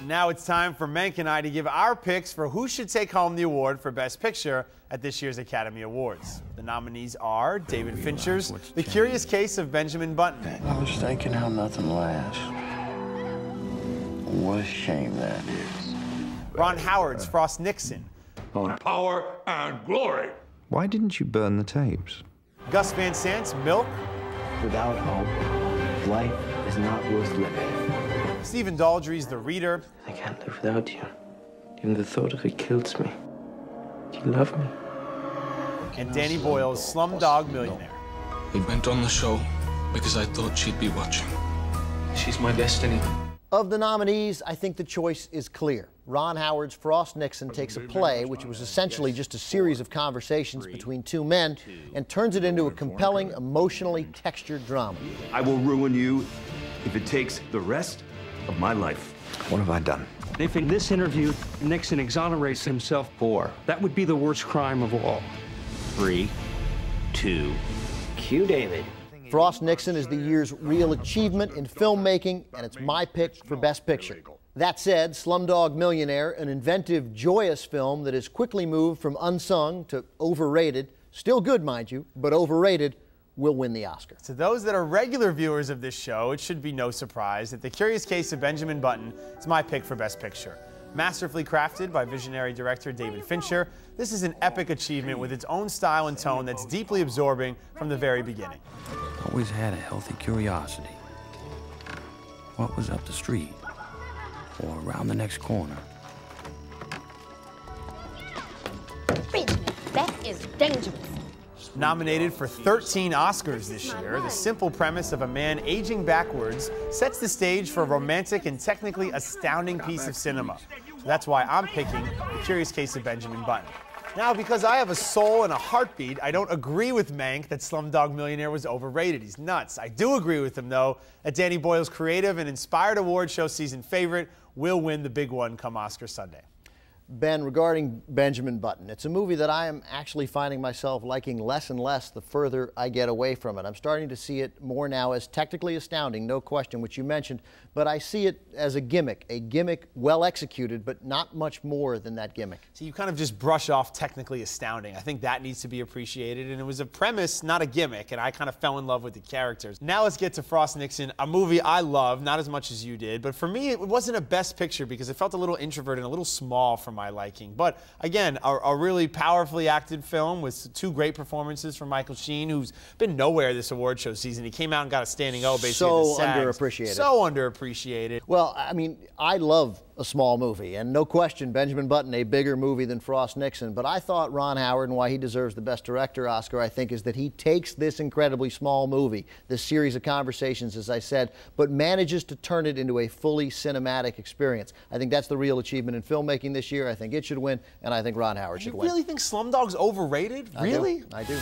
Now it's time for Mank and I to give our picks for who should take home the award for Best Picture at this year's Academy Awards. The nominees are David Fincher's The Curious Case of Benjamin Button. I was thinking how nothing lasts. What a shame that is. Ron Howard's Frost Nixon. On power and glory. Why didn't you burn the tapes? Gus Van Sant's Milk. Without hope, life is not worth living. Stephen Daldry's The Reader. I can't live without you. Even the thought of it kills me. Do you love me? And Danny Boyle's Slumdog Millionaire. We went on the show because I thought she'd be watching. She's my destiny. Of the nominees, I think the choice is clear. Ron Howard's Frost Nixon takes a play, which was essentially just a series of conversations between two men, and turns it into a compelling, emotionally textured drama. I will ruin you if it takes the rest of my life. What have I done? If in this interview Nixon exonerates himself, that would be the worst crime of all. 3, 2. Cue David. Frost Nixon is the year's real achievement in filmmaking, and it's my pick for Best Picture. That said, Slumdog Millionaire, an inventive, joyous film that has quickly moved from unsung to overrated, still good, mind you, but overrated, will win the Oscar. To those that are regular viewers of this show, it should be no surprise that The Curious Case of Benjamin Button is my pick for Best Picture. Masterfully crafted by visionary director David Fincher, this is an epic achievement with its own style and tone that's deeply absorbing from the very beginning. Always had a healthy curiosity. What was up the street or around the next corner? Benjamin, that is dangerous. Nominated for 13 Oscars this year, the simple premise of a man aging backwards sets the stage for a romantic and technically astounding piece of cinema. So that's why I'm picking The Curious Case of Benjamin Button. Now, because I have a soul and a heartbeat, I don't agree with Mank that Slumdog Millionaire was overrated. He's nuts. I do agree with him, though, that Danny Boyle's creative and inspired award show season favorite will win the big one come Oscar Sunday. Ben, regarding Benjamin Button, it's a movie that I am actually finding myself liking less and less the further I get away from it. I'm starting to see it more now as technically astounding, no question, which you mentioned, but I see it as a gimmick well executed, but not much more than that gimmick. So you kind of just brush off technically astounding. I think that needs to be appreciated, and it was a premise, not a gimmick, and I kind of fell in love with the characters. Now let's get to Frost Nixon, a movie I love, not as much as you did, but for me it wasn't a Best Picture because it felt a little introverted and a little small for my liking. But again, a really powerfully acted film with two great performances from Michael Sheen, who's been nowhere this award show season. He came out and got a standing O basically at the SAGs. Underappreciated. So underappreciated. Well, I mean, I love a small movie, and no question, Benjamin Button, a bigger movie than Frost Nixon, but I thought Ron Howard, and why he deserves the Best Director Oscar, I think, is that he takes this incredibly small movie, this series of conversations, as I said, but manages to turn it into a fully cinematic experience. I think that's the real achievement in filmmaking this year. I think it should win, and I think Ron Howard should win. You really think Slumdog's overrated? Really? I do.